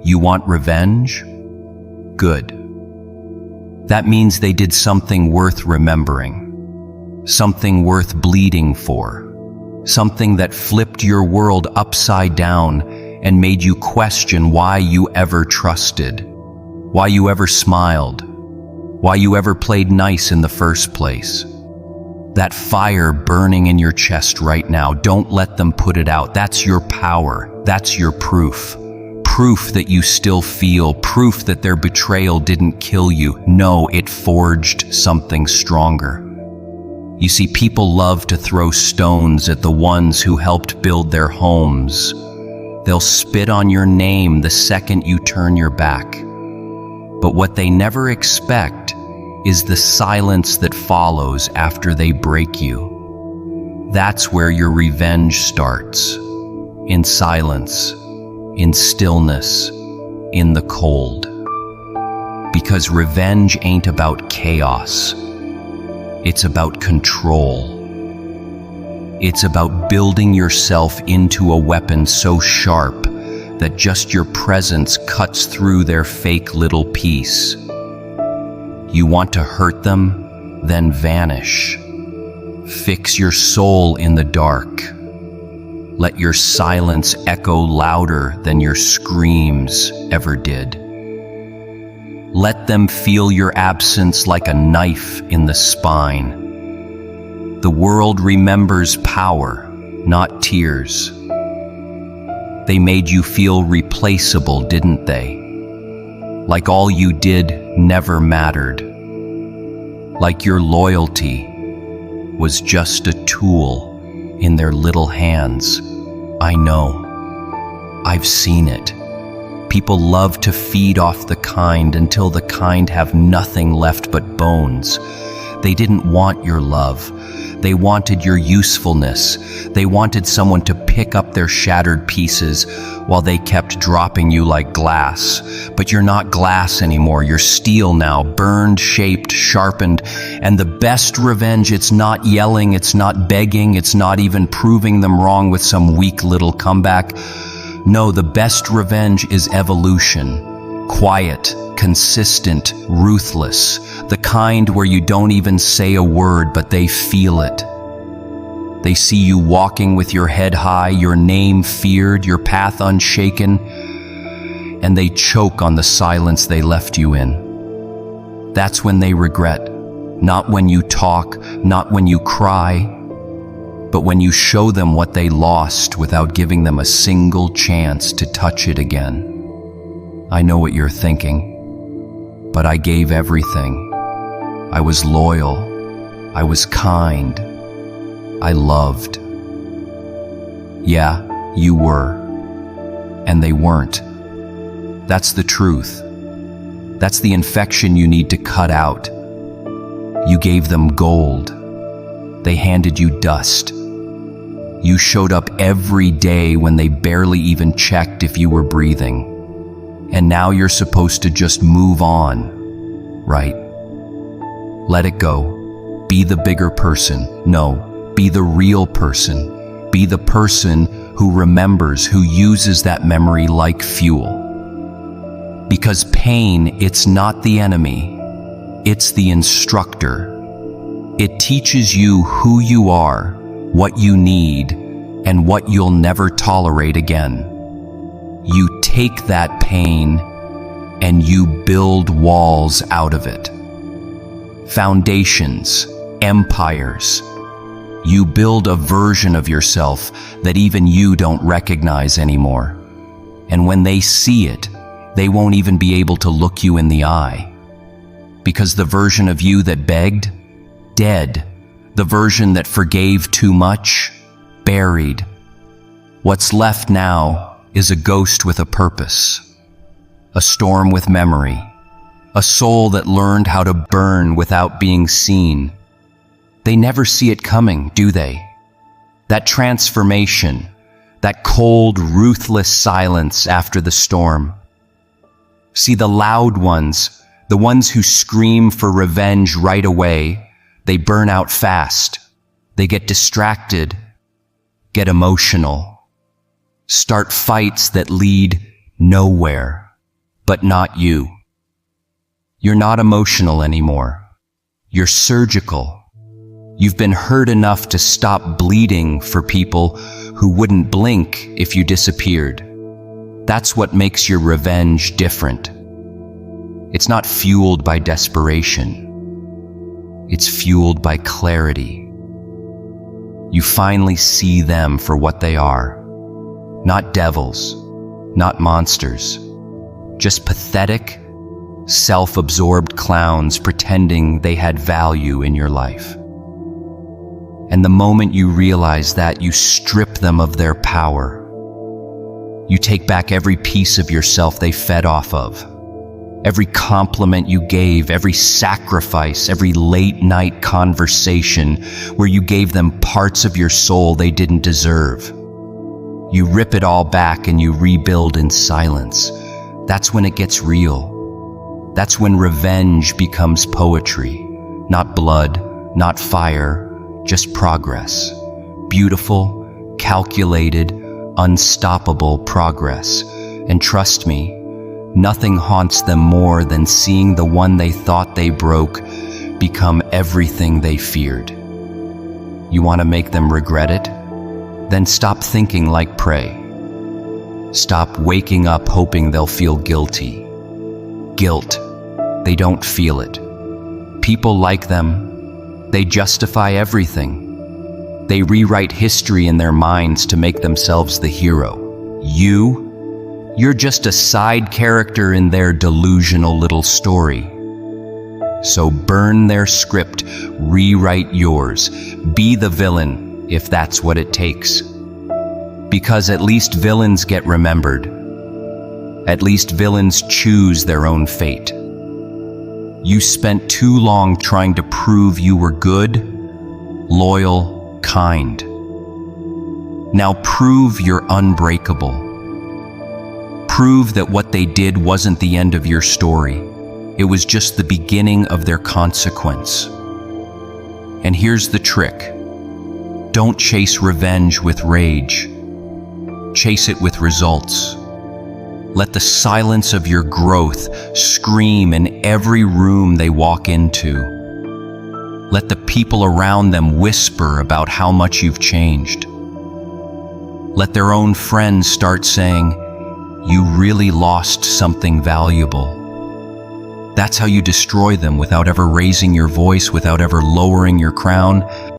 You want revenge? Good. That means they did something worth remembering, something worth bleeding for, something that flipped your world upside down and made you question why you ever trusted, why you ever smiled, why you ever played nice in the first place. That fire burning in your chest right now, don't let them put it out. That's your power. That's your proof. Proof that you still feel, proof that their betrayal didn't kill you. No, it forged something stronger. You see, people love to throw stones at the ones who helped build their homes. They'll spit on your name the second you turn your back. But what they never expect is the silence that follows after they break you. That's where your revenge starts. In silence, in stillness, in the cold. Because revenge ain't about chaos. It's about control. It's about building yourself into a weapon so sharp that just your presence cuts through their fake little piece. You want to hurt them, then vanish. Fix your soul in the dark. Let your silence echo louder than your screams ever did. Let them feel your absence like a knife in the spine. The world remembers power, not tears. They made you feel replaceable, didn't they? Like all you did never mattered. Like your loyalty was just a tool in their little hands. I know. I've seen it. People love to feed off the kind until the kind have nothing left but bones. They didn't want your love. They wanted your usefulness. They wanted someone to pick up their shattered pieces while they kept dropping you like glass. But you're not glass anymore. You're steel now, burned, shaped, sharpened. And the best revenge, it's not yelling, it's not begging, it's not even proving them wrong with some weak little comeback. No, the best revenge is evolution. Quiet, consistent, ruthless. The kind where you don't even say a word, but they feel it. They see you walking with your head high, your name feared, your path unshaken, and they choke on the silence they left you in. That's when they regret. Not when you talk, not when you cry, but when you show them what they lost without giving them a single chance to touch it again. I know what you're thinking, but I gave everything. I was loyal. I was kind. I loved. Yeah, you were. And they weren't. That's the truth. That's the infection you need to cut out. You gave them gold. They handed you dust. You showed up every day when they barely even checked if you were breathing. And now you're supposed to just move on, right? Let it go. Be the bigger person. No, be the real person. Be the person who remembers, who uses that memory like fuel. Because pain, it's not the enemy. It's the instructor. It teaches you who you are, what you need, and what you'll never tolerate again. You take that pain and you build walls out of it. Foundations, empires. You build a version of yourself that even you don't recognize anymore. And when they see it, they won't even be able to look you in the eye. Because the version of you that begged, dead. The version that forgave too much, buried. What's left now is a ghost with a purpose. A storm with memory. A soul that learned how to burn without being seen. They never see it coming, do they? That transformation, that cold, ruthless silence after the storm. See, the loud ones, the ones who scream for revenge right away, they burn out fast. They get distracted, get emotional, start fights that lead nowhere. but not you. You're not emotional anymore. You're surgical. You've been hurt enough to stop bleeding for people who wouldn't blink if you disappeared. That's what makes your revenge different. It's not fueled by desperation. It's fueled by clarity. You finally see them for what they are. Not devils, not monsters, just pathetic, self-absorbed clowns pretending they had value in your life. And the moment you realize that, you strip them of their power. You take back every piece of yourself they fed off of. Every compliment you gave, every sacrifice, every late-night conversation where you gave them parts of your soul they didn't deserve. You rip it all back and you rebuild in silence. That's when it gets real. That's when revenge becomes poetry. Not blood, not fire, just progress. Beautiful, calculated, unstoppable progress. And trust me, nothing haunts them more than seeing the one they thought they broke become everything they feared. You want to make them regret it? Then stop thinking like prey. Stop waking up hoping they'll feel guilty. Guilt. They don't feel it. People like them. They justify everything. They rewrite history in their minds to make themselves the hero. You're just a side character in their delusional little story. So burn their script, rewrite yours. Be the villain, if that's what it takes. Because at least villains get remembered. At least villains choose their own fate. You spent too long trying to prove you were good, loyal, kind. Now prove you're unbreakable. Prove that what they did wasn't the end of your story. It was just the beginning of their consequence. And here's the trick. Don't chase revenge with rage. Chase it with results. Let the silence of your growth scream in every room they walk into. Let the people around them whisper about how much you've changed. Let their own friends start saying, "You really lost something valuable." That's how you destroy them without ever raising your voice, without ever lowering your crown.